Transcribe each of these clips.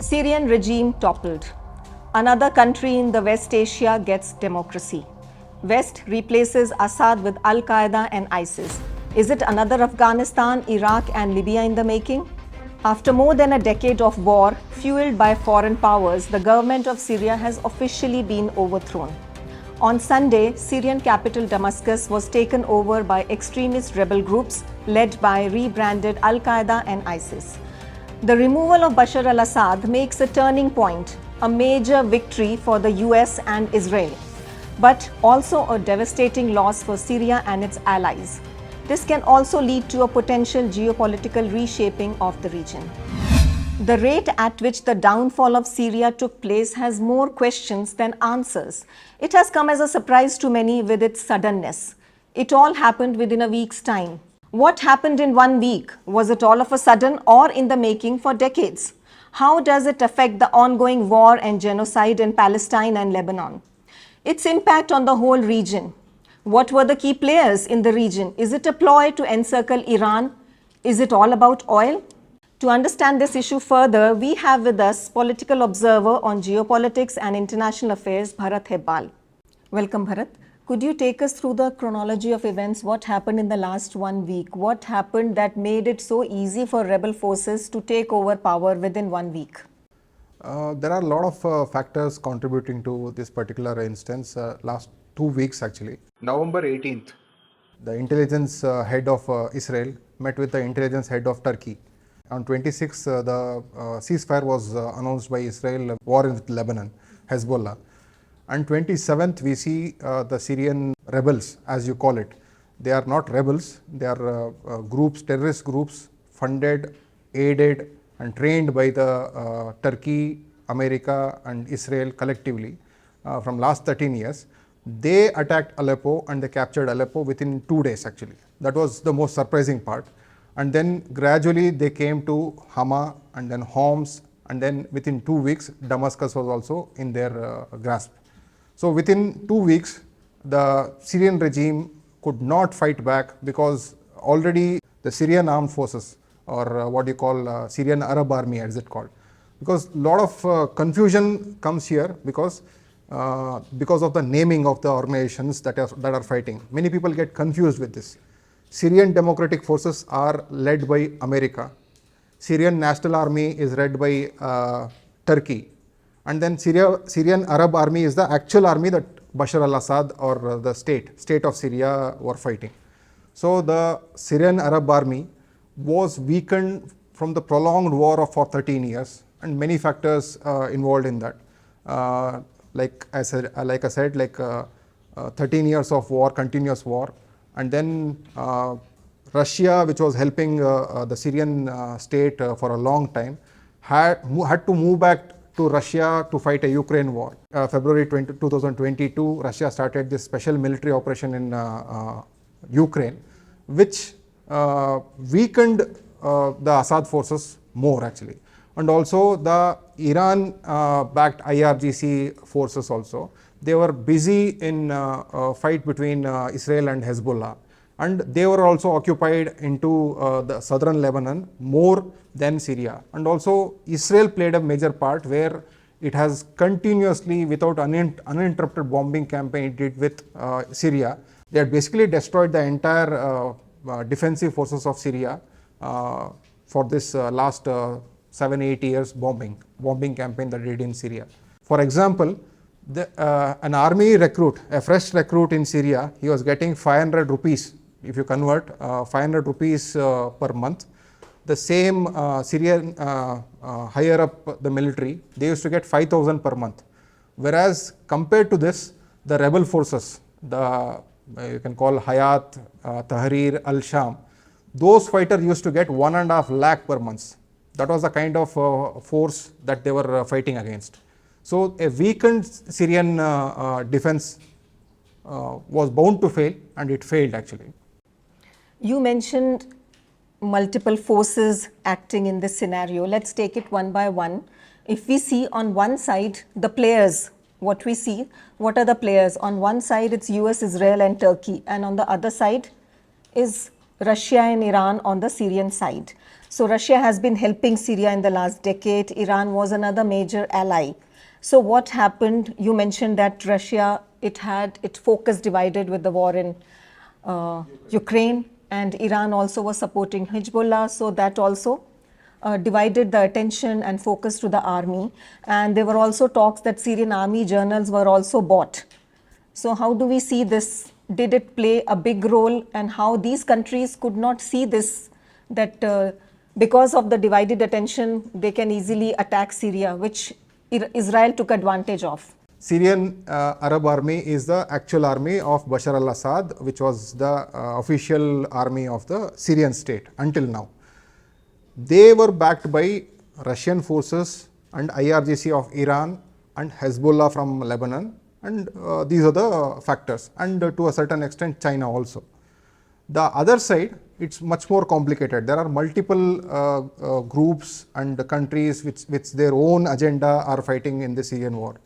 Syrian regime toppled. Another country in the West Asia gets democracy. West replaces Assad with Al-Qaeda and ISIS. Is it another Afghanistan, Iraq and Libya in the making? After more than a decade of war, fueled by foreign powers, the government of Syria has officially been overthrown. On Sunday, Syrian capital Damascus was taken over by extremist rebel groups led by rebranded Al-Qaeda and ISIS. The removal of Bashar-Al Assad makes a turning point, a major victory for the US and Israel, but also a devastating loss for Syria and its allies. This can also lead to a potential geopolitical reshaping of the region. The rate at which the downfall of Syria took place has more questions than answers. It has come as a surprise to many with its suddenness. It all happened within a week's time. What happened in 1 week? Was it all of a sudden or in the making for decades? How does it affect the ongoing war and genocide in Palestine and Lebanon? Its impact on the whole region. What were the key players in the region? Is it a ploy to encircle Iran? Is it all about oil? To understand this issue further, we have with us political observer on geopolitics and international affairs, Bharath Hebbal. Welcome, Bharath. Could you take us through the chronology of events? What happened in the last 1 week? What happened that made it so easy for rebel forces to take over power within 1 week? There are a lot of factors contributing to this particular instance, last 2 weeks actually. November 18th. The intelligence head of Israel met with the intelligence head of Turkey. On 26th, the ceasefire was announced by Israel, war with Lebanon, Hezbollah. And 27th, we see the Syrian rebels, as you call it. They are not rebels, they are groups, terrorist groups, funded, aided and trained by the Turkey, America and Israel collectively from last 13 years. They attacked Aleppo and they captured Aleppo within 2 days actually. That was the most surprising part. And then gradually they came to Hama and then Homs, and then within 2 weeks Damascus was also in their grasp. So within 2 weeks the Syrian regime could not fight back because already the Syrian armed forces, or what you call Syrian Arab army as it called, because a lot of confusion comes here because of the naming of the organizations that are fighting. Many people get confused with this. Syrian Democratic Forces are led by America. Syrian National Army is led by Turkey. And then Syrian Arab Army is the actual army that Bashar-Al Assad or the state of Syria were fighting. So the Syrian Arab Army was weakened from the prolonged war for 13 years and many factors involved in that. Like I said, 13 years of war, continuous war. And then Russia, which was helping the Syrian state for a long time, had to move back to Russia to fight a Ukraine war. February 2022, Russia started this special military operation in Ukraine, which weakened the Assad forces more actually. And also the Iran-backed IRGC forces also. They were busy in fight between Israel and Hezbollah, and they were also occupied into the southern Lebanon more than Syria. And also Israel played a major part where it has continuously, without uninterrupted bombing campaign it did with Syria. They had basically destroyed the entire defensive forces of Syria for this last 7-8 years bombing campaign that they did in Syria. For example, an army recruit, a fresh recruit in Syria, he was getting 500 rupees, if you convert 500 rupees per month. The same Syrian higher up the military, they used to get 5,000 per month. Whereas compared to this, the rebel forces, you can call Hayat Tahrir al Sham, those fighters used to get 1.5 lakh per month. That was the kind of force that they were fighting against. So a weakened Syrian defense was bound to fail, and it failed actually. You mentioned multiple forces acting in this scenario. Let's take it one by one. If we see on one side the players, what are the players? On one side it's US, Israel and Turkey, and on the other side is Russia and Iran on the Syrian side. So Russia has been helping Syria in the last decade. Iran was another major ally. So what happened? You mentioned that Russia, it had its focus divided with the war in Ukraine, and Iran also was supporting Hezbollah. So that also divided the attention and focus to the army. And there were also talks that Syrian army journals were also bought. So how do we see this? Did it play a big role, and how these countries could not see this, that because of the divided attention, they can easily attack Syria, which Israel took advantage of? Syrian Arab army is the actual army of Bashar-Al Assad, which was the official army of the Syrian state until now. They were backed by Russian forces and IRGC of Iran and Hezbollah from Lebanon, and these are the factors, and to a certain extent China also. The other side, it's much more complicated. There are multiple groups and countries which their own agenda are fighting in the Syrian war.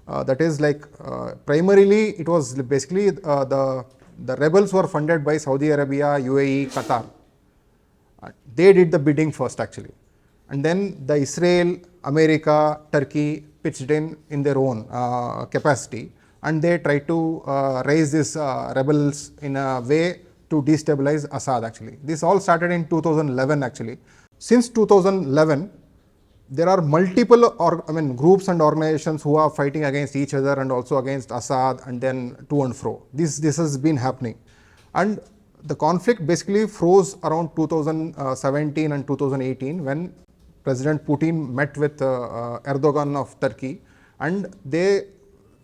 That is like primarily it was basically the rebels were funded by Saudi Arabia, UAE, Qatar. They did the bidding first actually, and then the Israel, America, Turkey pitched in their own capacity, and they tried to raise these rebels in a way to destabilize Assad actually. This all started in 2011 actually. Since 2011, there are multiple groups and organizations who are fighting against each other and also against Assad, and then to and fro. This has been happening, and the conflict basically froze around 2017 and 2018 when President Putin met with Erdogan of Turkey, and they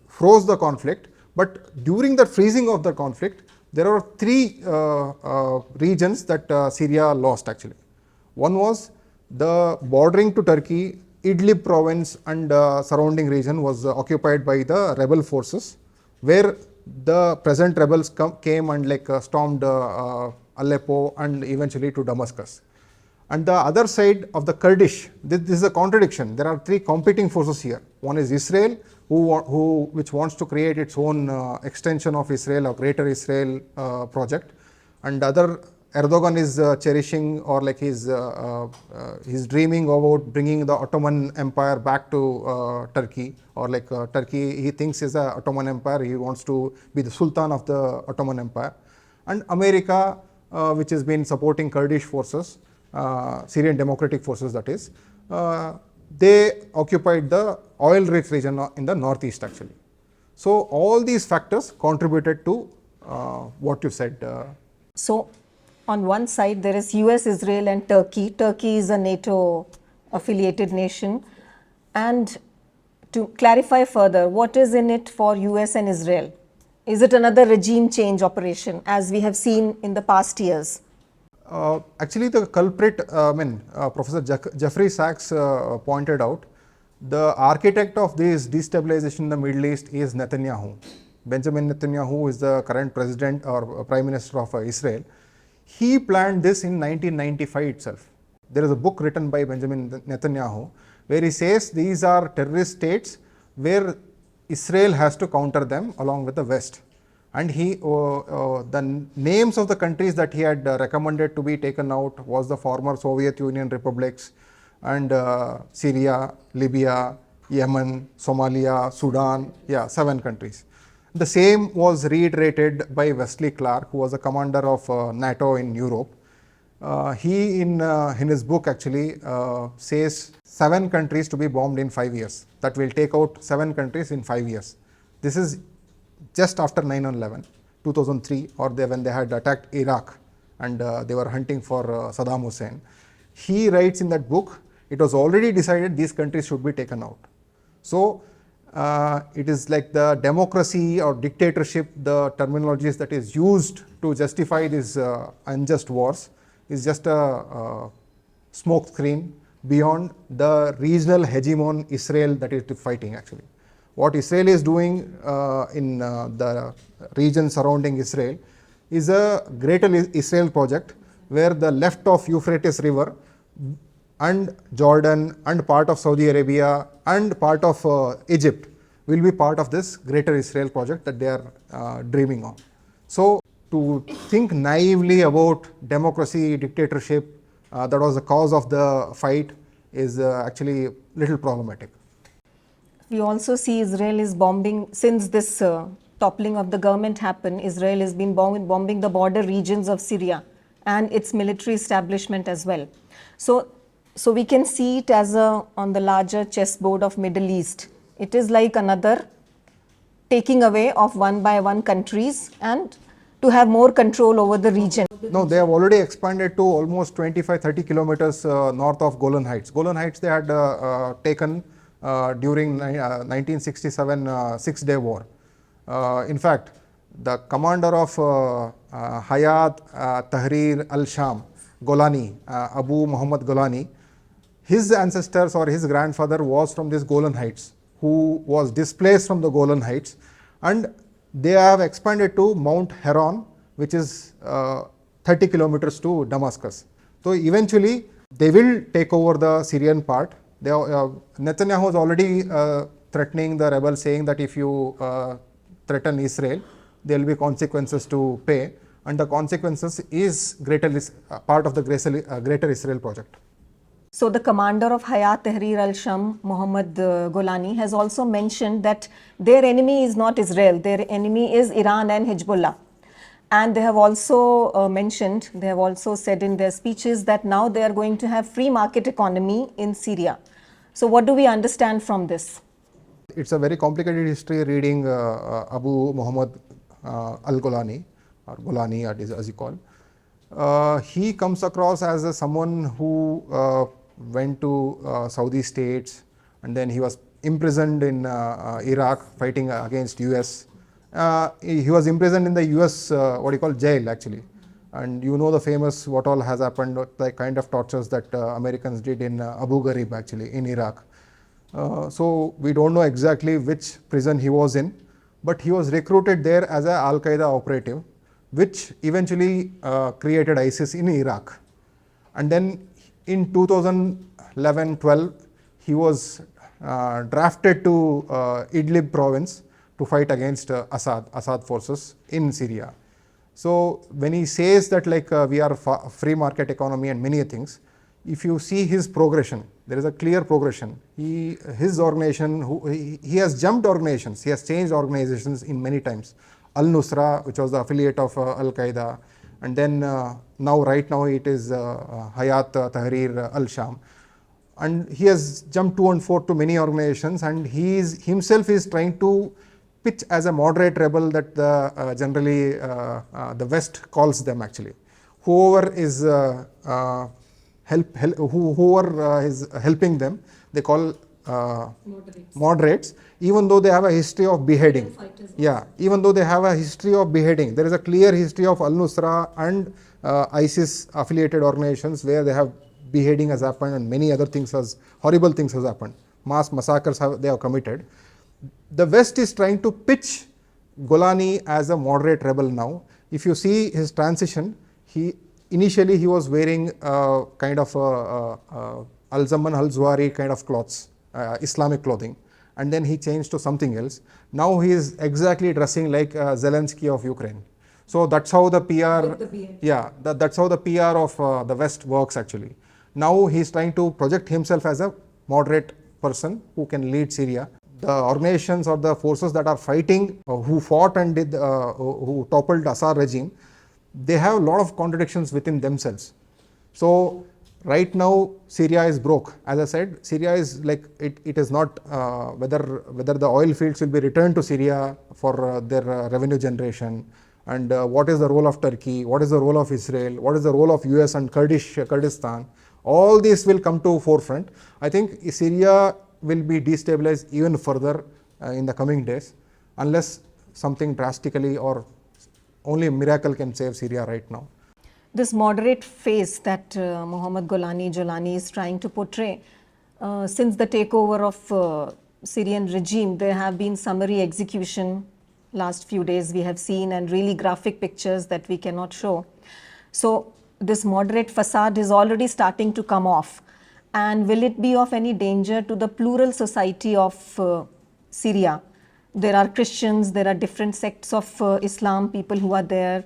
froze the conflict. But during the freezing of the conflict, there are three regions that Syria lost actually. One was the bordering to Turkey, Idlib province and surrounding region was occupied by the rebel forces, where the present rebels came and stormed Aleppo and eventually to Damascus. And the other side of the Kurdish, this is a contradiction. There are three competing forces here. One is Israel, which wants to create its own extension of Israel, or Greater Israel project, and other Erdogan is cherishing, or he's dreaming about bringing the Ottoman Empire back to Turkey, or Turkey he thinks is a Ottoman Empire. He wants to be the Sultan of the Ottoman Empire. And America, which has been supporting Kurdish forces, Syrian Democratic Forces that is, they occupied the oil-rich region in the northeast actually. So all these factors contributed to what you said. So on one side there is US, Israel and Turkey. Turkey is a NATO affiliated nation. And to clarify further, what is in it for US and Israel? Is it another regime change operation as we have seen in the past years? Actually, the culprit, Professor Jeffrey Sachs pointed out, the architect of this destabilization in the Middle East is Netanyahu. Benjamin Netanyahu is the current president or prime minister of Israel. He planned this in 1995 itself. There is a book written by Benjamin Netanyahu where he says these are terrorist states where Israel has to counter them along with the West. And the names of the countries that he had recommended to be taken out was the former Soviet Union republics and Syria, Libya, Yemen, Somalia, Sudan, 7 countries. The same was reiterated by Wesley Clark, who was a commander of NATO in Europe. He in his book actually says 7 countries to be bombed in 5 years. That will take out 7 countries in 5 years. This is just after 9/11, 2003, or when they had attacked Iraq and they were hunting for Saddam Hussein. He writes in that book, it was already decided these countries should be taken out. So it is like the democracy or dictatorship, the terminologies that is used to justify these unjust wars is just a smoke screen beyond the regional hegemon Israel that is fighting actually. What Israel is doing in the region surrounding Israel is a Greater Israel project where the left of Euphrates River and Jordan and part of Saudi Arabia and part of Egypt will be part of this Greater Israel project that they are dreaming of. So to think naively about democracy, dictatorship, that was the cause of the fight, is actually a little problematic. We also see Israel is bombing, since this toppling of the government happened, Israel has been bombing the border regions of Syria and its military establishment as well. So we can see it as on the larger chessboard of Middle East. It is like another taking away of one by one countries and to have more control over the region. No, they have already expanded to almost 25-30 kilometers north of Golan Heights. Golan Heights they had taken during 1967 Six-Day War. In fact, the commander of Hayat Tahrir al Sham, Golani, Abu Muhammad Golani, his ancestors or his grandfather was from this Golan Heights, who was displaced from the Golan Heights, and they have expanded to Mount Heron, which is 30 kilometers to Damascus. So eventually they will take over the Syrian part. Netanyahu is already threatening the rebels, saying that if you threaten Israel, there will be consequences to pay, and the consequences is part of the Greater Israel project. So the commander of Hayat Tahrir al Sham, Muhammad Golani, has also mentioned that their enemy is not Israel, their enemy is Iran and Hezbollah. And they have also they have also said in their speeches that now they are going to have free market economy in Syria. So what do we understand from this? It's a very complicated history reading Abu Muhammad al-Golani, or Golani as you call. He comes across as someone who went to Saudi states, and then he was imprisoned in Iraq fighting against US. He was imprisoned in the US jail actually, and you know the famous what all has happened, the kind of tortures that Americans did in Abu Ghraib actually in Iraq. So we don't know exactly which prison he was in, but he was recruited there as an Al-Qaeda operative, which eventually created ISIS in Iraq. And then in 2011-12, he was drafted to Idlib province to fight against Assad forces in Syria. So when he says that we are free market economy and many things, if you see his progression, there is a clear progression. His organization, he has jumped organizations, he has changed organizations in many times. Al-Nusra, which was the affiliate of Al-Qaeda, and then right now it is Hayat Tahrir al Sham. And he has jumped 2 and 4 to many organizations, and he himself is trying to pitch as a moderate rebel that generally the West calls them actually. Whoever is whoever is helping them, they call moderates, even though they have a history of beheading. Yeah, even though they have a history of beheading. There is a clear history of Al-Nusra and ISIS affiliated organizations where they have beheading has happened and many other things horrible things has happened. Mass massacres they have committed. The West is trying to pitch Golani as a moderate rebel now. If you see his transition, initially he was wearing kind of Al-Zaman Al-Zuhari kind of clothes, Islamic clothing, and then he changed to something else. Now he is exactly dressing like Zelensky of Ukraine. So that's how the PR, that's how the PR of the West works actually. Now he is trying to project himself as a moderate person who can lead Syria. The organizations or the forces that are fighting, who fought and who toppled Assad regime, they have a lot of contradictions within themselves. So right now Syria is broke. As I said, Syria is like it is not whether the oil fields will be returned to Syria for their revenue generation, and what is the role of Turkey, what is the role of Israel, what is the role of US and Kurdistan. All this will come to forefront. I think Syria will be destabilized even further in the coming days, unless something drastically or only a miracle can save Syria right now. This moderate face that Muhammad Jolani is trying to portray, since the takeover of Syrian regime, there have been summary execution last few days we have seen, and really graphic pictures that we cannot show. So this moderate facade is already starting to come off. And will it be of any danger to the plural society of Syria? There are Christians, there are different sects of Islam, people who are there.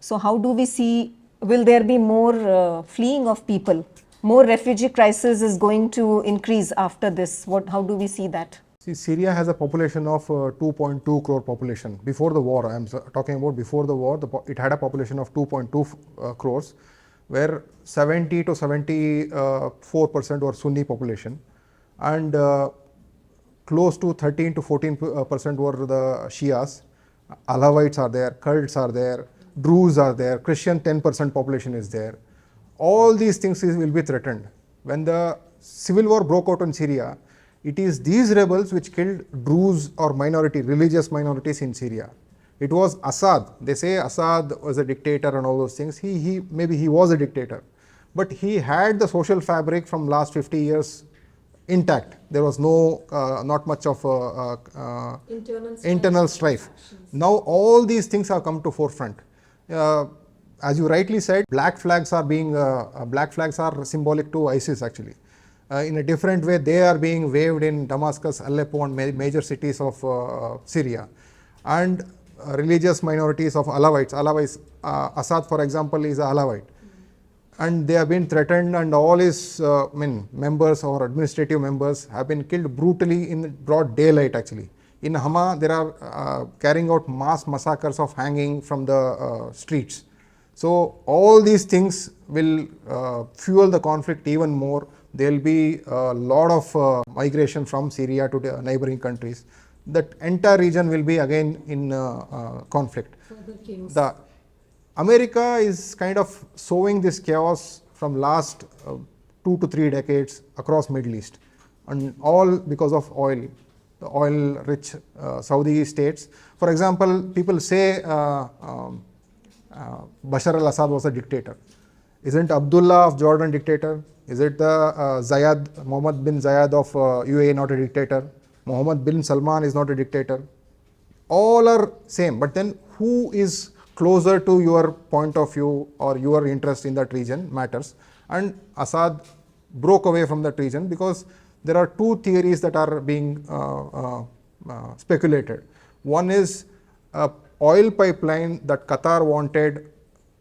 So how do we see, will there be more fleeing of people? More refugee crisis is going to increase after this. How do we see that? See, Syria has a population of 2.2 crore population. Before the war, I'm talking about before the war, it had a population of 2.2 crores, where 70 to 74% were Sunni population, and close to 13 to 14% were the Shias. Alawites are there, Kurds are there, Druze are there, Christian 10% population is there. All these things will be threatened. When the civil war broke out in Syria, it is these rebels which killed Druze or religious minorities in Syria. It was Assad. They say Assad was a dictator and all those things. Maybe he was a dictator, but he had the social fabric from last 50 years intact. There was not much of internal strife. Now all these things have come to forefront. As you rightly said, black flags are symbolic to ISIS actually. In a different way, they are being waved in Damascus, Aleppo, and major cities of Syria. And religious minorities of Alawites, Assad, for example, is an Alawite. And they have been threatened, and all his members or administrative members have been killed brutally in broad daylight actually. In Hama, they are carrying out mass massacres of hanging from the streets. So all these things will fuel the conflict even more. There will be a lot of migration from Syria to the neighboring countries. That entire region will be again in conflict. The America is kind of sowing this chaos from last 2 to 3 decades across Middle East, and all because of oil, the oil-rich Saudi states. For example, people say Bashar-Al Assad was a dictator. Isn't Abdullah of Jordan dictator? Is it the Mohammed bin Zayed of UAE not a dictator? Mohammed bin Salman is not a dictator. All are same, but then who is closer to your point of view or your interest in that region matters. And Assad broke away from that region because there are two theories that are being speculated. One is a oil pipeline that Qatar wanted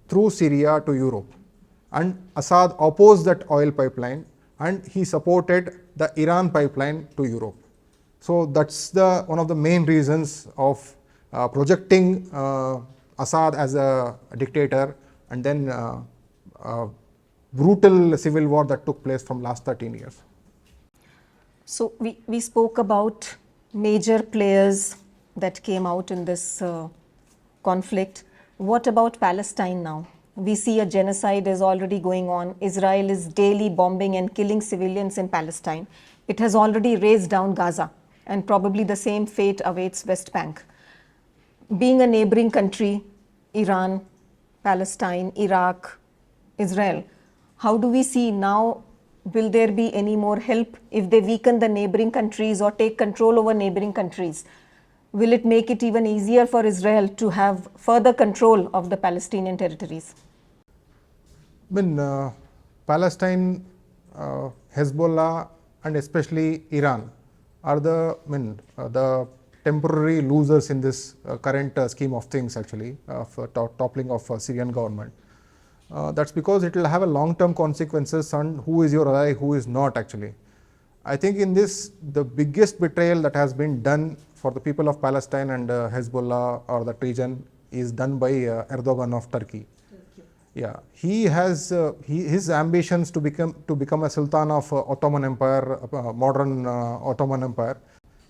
through Syria to Europe, and Assad opposed that oil pipeline and he supported the Iran pipeline to Europe. So that's one of the main reasons of projecting Assad as a dictator, and then brutal civil war that took place from last 13 years. So we spoke about major players that came out in this conflict. What about Palestine now? We see a genocide is already going on. Israel is daily bombing and killing civilians in Palestine. It has already razed down Gaza, and probably the same fate awaits West Bank. Being a neighboring country, Iran, Palestine, Iraq, Israel, how do we see now? Will there be any more help if they weaken the neighboring countries or take control over neighboring countries? Will it make it even easier for Israel to have further control of the Palestinian territories? Palestine, Hezbollah, and especially Iran are the temporary losers in this current scheme of things actually, of toppling of Syrian government. That's because it will have a long-term consequences on who is your ally, who is not actually. I think in this, the biggest betrayal that has been done for the people of Palestine and Hezbollah or that region is done by Erdogan of Turkey. Yeah, he has his ambitions to become a sultan of Ottoman Empire, modern Ottoman Empire.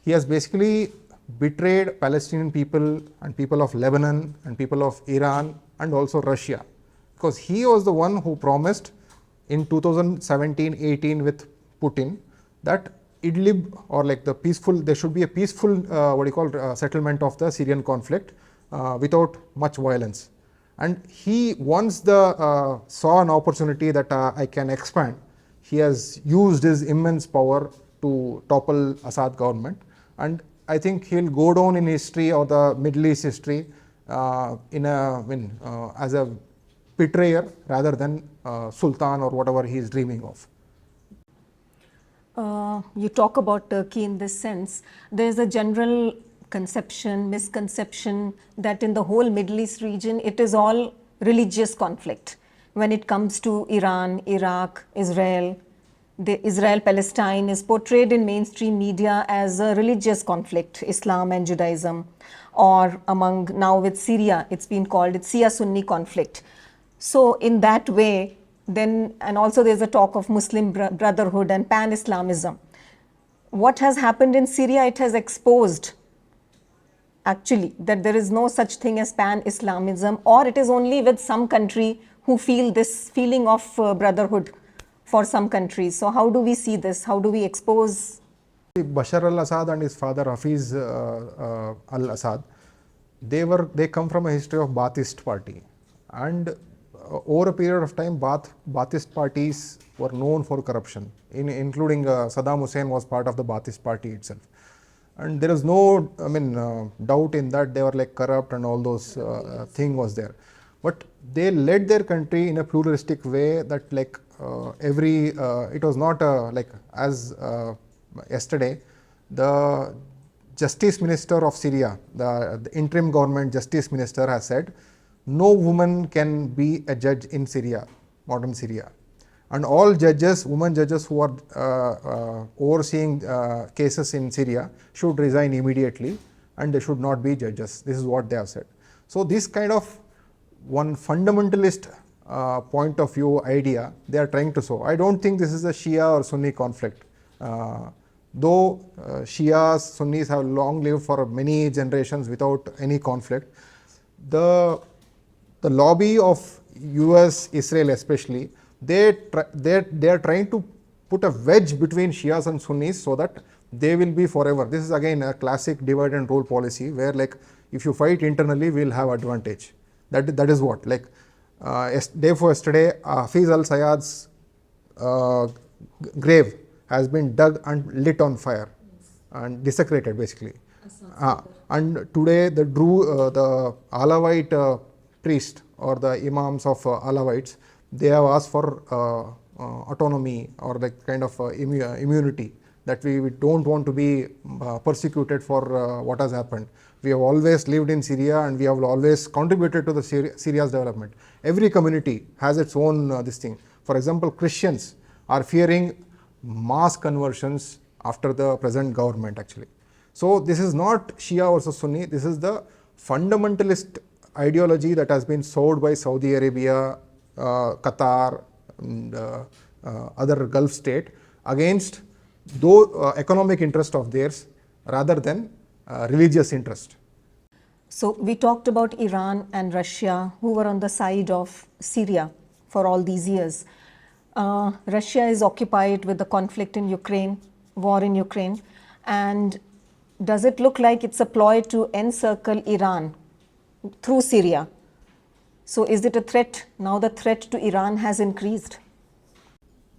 He has basically betrayed Palestinian people and people of Lebanon and people of Iran and also Russia, because he was the one who promised in 2017-18 with Putin that Idlib, or like there should be a peaceful settlement of the Syrian conflict without much violence. And he, once saw an opportunity that I can expand, he has used his immense power to topple Assad government. And I think he'll go down in history or the Middle East history as a betrayer rather than sultan or whatever he is dreaming of. You talk about Turkey in this sense. There is a general misconception that in the whole Middle East region, it is all religious conflict. When it comes to Iran, Iraq, Israel, the Israel-Palestine is portrayed in mainstream media as a religious conflict, Islam and Judaism, or among now with Syria, it's been called it's Shia-Sunni conflict. So in that way, then, and also there's a talk of Muslim brotherhood and pan-Islamism. What has happened in Syria, it has exposed actually that there is no such thing as pan-Islamism, or it is only with some country who feel this feeling of brotherhood for some countries. So how do we see this? How do we expose? Bashar-Al Assad and his father Hafiz al Assad, they come from a history of Ba'athist party, and over a period of time Ba'athist parties were known for corruption, including Saddam Hussein was part of the Ba'athist party itself, and there is no doubt in that they were like corrupt and all those thing was there, but they led their country in a pluralistic way that like it was not like as yesterday the Justice Minister of Syria, the interim government Justice Minister has said no woman can be a judge in Syria, modern Syria, and all judges, women judges who are overseeing cases in Syria should resign immediately and they should not be judges. This is what they have said. So this kind of one fundamentalist point of view idea they are trying to sow. I don't think this is a Shia or Sunni conflict. Though Shias, Sunnis have long lived for many generations without any conflict, the lobby of US, Israel especially, they are trying to put a wedge between Shias and Sunnis so that they will be forever. This is again a classic divide and rule policy where like if you fight internally, we will have advantage. That is what, like day before yesterday, Hafiz al-Sayad's grave has been dug and lit on fire and desecrated basically. And today the Alawite priest or the imams of Alawites, they have asked for autonomy or like kind of immunity, that we don't want to be persecuted for what has happened. We have always lived in Syria and we have always contributed to the Syria's development. Every community has its own this thing. For example, Christians are fearing mass conversions after the present government actually. So this is not Shia versus Sunni, this is the fundamentalist ideology that has been sold by Saudi Arabia, Qatar, and other Gulf state against economic interest of theirs rather than religious interest. So we talked about Iran and Russia who were on the side of Syria for all these years. Russia is occupied with the conflict in Ukraine, war in Ukraine, and does it look like it's a ploy to encircle Iran through Syria? So is it a threat? Now the threat to Iran has increased.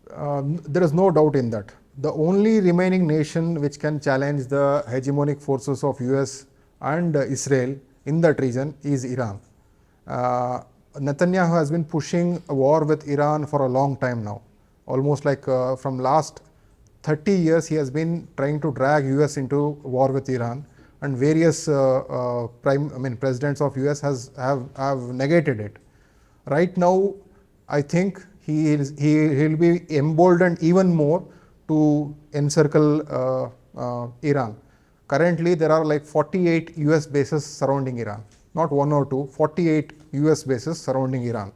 There is no doubt in that. The only remaining nation which can challenge the hegemonic forces of US and Israel in that region is Iran. Netanyahu has been pushing a war with Iran for a long time now. Almost like from last 30 years he has been trying to drag US into war with Iran, and various presidents of US have negated it. Right now I think he'll be emboldened even more to encircle Iran. Currently there are like 48 US bases surrounding Iran, not one or two, 48 US bases surrounding Iran.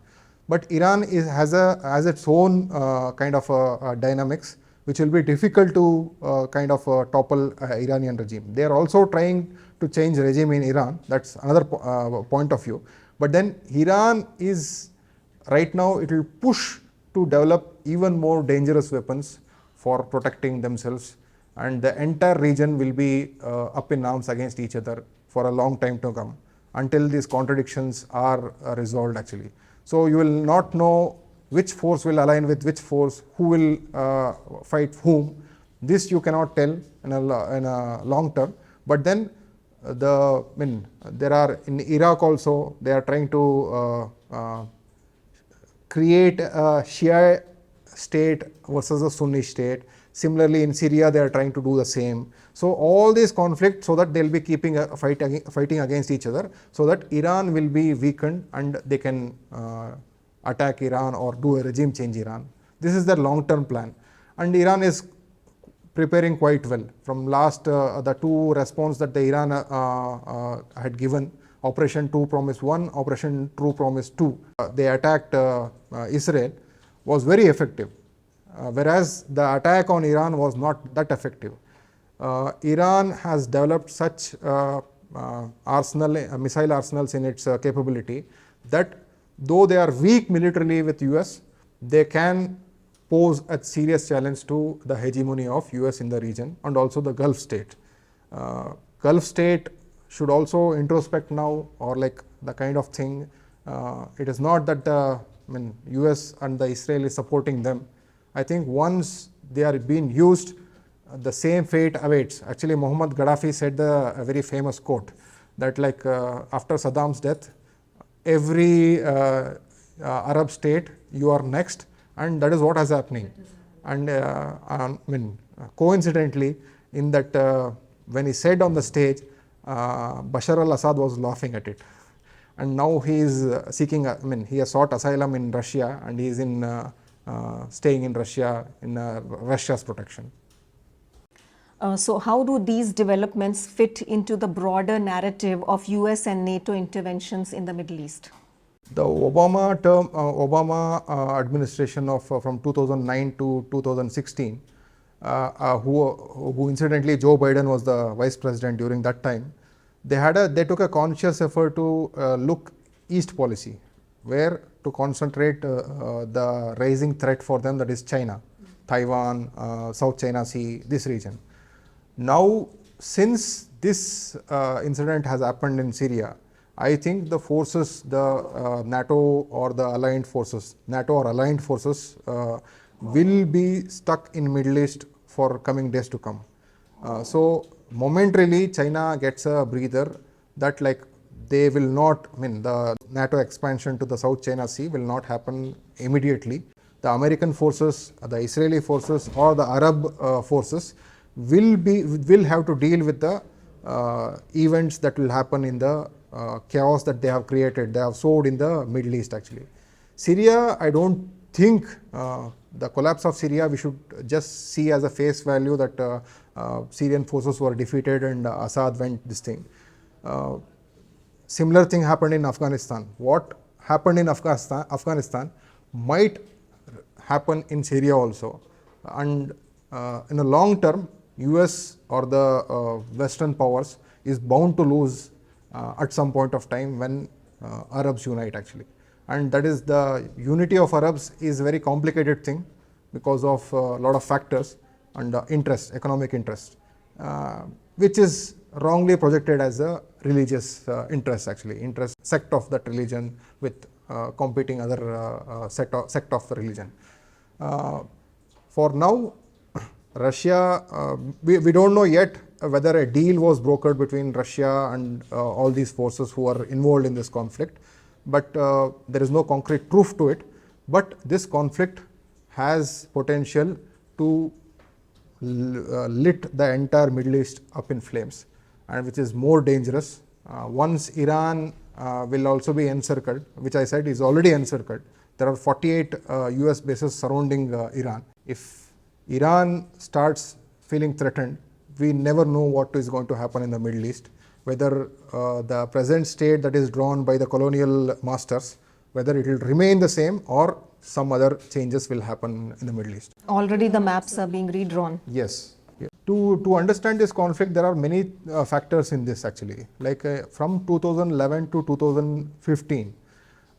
But Iran has its own kind of dynamics which will be difficult to kind of topple Iranian regime. They are also trying to change regime in Iran, that's another point of view. But then Iran is right now, it will push to develop even more dangerous weapons for protecting themselves, and the entire region will be up in arms against each other for a long time to come until these contradictions are resolved actually. So you will not know which force will align with which force, who will fight whom. This you cannot tell in a long term. But then there are in Iraq also, they are trying to create a Shia state versus a Sunni state. Similarly, in Syria, they are trying to do the same. So all these conflicts, so that they'll be keeping fighting against each other, so that Iran will be weakened and they can attack Iran or do a regime change Iran. This is their long-term plan, and Iran is preparing quite well. From last the two response that the Iran had given, Operation True Promise 1, Operation True Promise 2, they attacked Israel, was very effective. Whereas the attack on Iran was not that effective. Iran has developed such missile arsenals in its capability that though they are weak militarily with US, they can pose a serious challenge to the hegemony of US in the region and also the Gulf state. Gulf state should also introspect now, or like the kind of thing, it is not that the US and the Israel is supporting them. I think once they are being used, the same fate awaits. Actually, Muhammad Gaddafi said a very famous quote that like after Saddam's death, every Arab state, you are next, and that is what is happening. And coincidentally, in that when he said on the stage, Bashar-Al Assad was laughing at it, and now he is seeking. He has sought asylum in Russia, and he is in staying in Russia in Russia's protection. So how do these developments fit into the broader narrative of US and NATO interventions in the Middle East? The Obama administration of from 2009 to 2016, who incidentally Joe Biden was the vice president during that time, they took a conscious effort to look East policy, where to concentrate the rising threat for them, that is China, Taiwan, South China Sea, this region. Now, since this incident has happened in Syria, I think the forces, the NATO or the aligned forces, will be stuck in Middle East for coming days to come. So momentarily, China gets a breather that like they will not, the NATO expansion to the South China Sea will not happen immediately. The American forces, the Israeli forces, or the Arab forces will have to deal with the events that will happen in the chaos that they have created, they have sowed in the Middle East actually. Syria, I don't think the collapse of Syria we should just see as a face value that Syrian forces were defeated and Assad went this thing. Similar thing happened in Afghanistan. What happened in Afghanistan might happen in Syria also, and in the long term, US or the Western powers is bound to lose at some point of time when Arabs unite actually. And that is the unity of Arabs is a very complicated thing because of a lot of factors and interest, economic interest, which is wrongly projected as a religious interest actually, interest sect of that religion with competing other sect of the religion. For now, Russia, we don't know yet whether a deal was brokered between Russia and all these forces who are involved in this conflict, but there is no concrete proof to it. But this conflict has potential to lit the entire Middle East up in flames, and which is more dangerous. Once Iran will also be encircled, which I said is already encircled. There are 48 US bases surrounding Iran. If Iran starts feeling threatened, we never know what is going to happen in the Middle East, whether the present state that is drawn by the colonial masters, whether it will remain the same or some other changes will happen in the Middle East. Already the maps are being redrawn. Yes. To understand this conflict, there are many factors in this actually. Like from 2011 to 2015,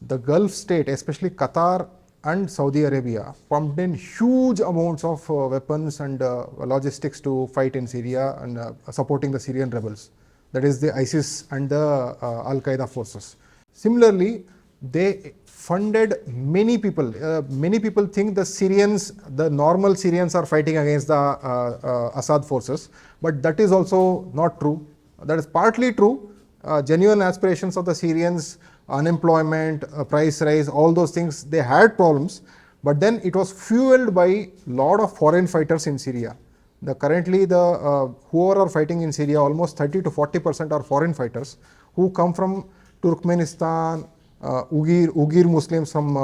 the Gulf state, especially Qatar and Saudi Arabia, pumped in huge amounts of weapons and logistics to fight in Syria and supporting the Syrian rebels. That is the ISIS and the Al-Qaeda forces. Similarly, they funded many people. Many people think the normal Syrians are fighting against the Assad forces, but that is also not true. That is partly true. Genuine aspirations of the Syrians, unemployment, price rise, all those things, they had problems, But then it was fueled by lot of foreign fighters in Syria. Currently whoever are fighting in Syria, almost 30 to 40% are foreign fighters who come from Turkmenistan, Uyghur Muslims from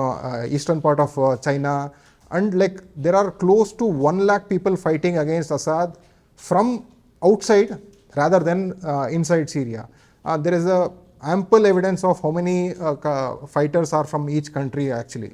eastern part of China, and like there are close to 1 lakh people fighting against Assad from outside rather than inside Syria. There is a ample evidence of how many fighters are from each country actually.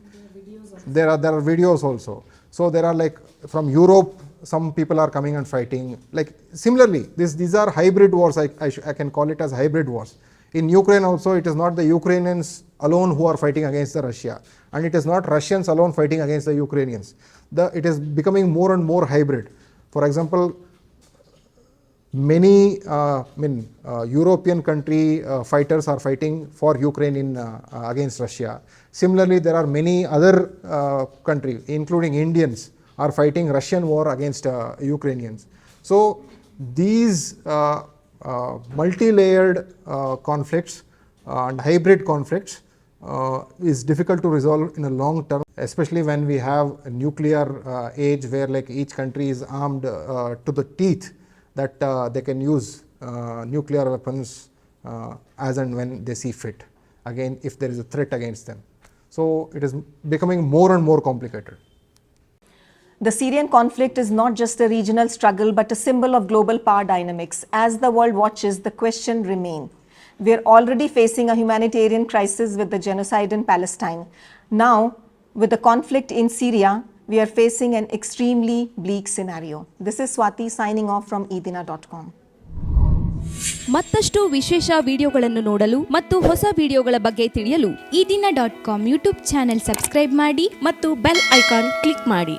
There are videos also. So there are like from Europe, some people are coming and fighting. Like similarly, these are hybrid wars. I can call it as hybrid wars. In Ukraine also, it is not the Ukrainians alone who are fighting against the Russia, and it is not Russians alone fighting against the Ukrainians. It is becoming more and more hybrid. For example, many European country fighters are fighting for Ukraine against Russia. Similarly, there are many other countries, including Indians, are fighting Russian war against Ukrainians. So these multi-layered conflicts and hybrid conflicts is difficult to resolve in a long term, especially when we have a nuclear age where like each country is armed to the teeth, that they can use nuclear weapons as and when they see fit, again if there is a threat against them. So it is becoming more and more complicated. The Syrian conflict is not just a regional struggle but a symbol of global power dynamics. As the world watches, the question remains. We are already facing a humanitarian crisis with the genocide in Palestine. Now, with the conflict in Syria, we are facing an extremely bleak scenario. This is Swati signing off from edina.com. ಮತ್ತಷ್ಟು ವಿಶೇಷ ವಿಡಿಯೋಗಳನ್ನು ನೋಡಲು ಮತ್ತು ಹೊಸ ವಿಡಿಯೋಗಳ ಬಗ್ಗೆ ತಿಳಿಯಲು edina.com YouTube channel subscribe ಮಾಡಿ ಮತ್ತು ಬೆಲ್ ಐಕಾನ್ ಕ್ಲಿಕ್ ಮಾಡಿ.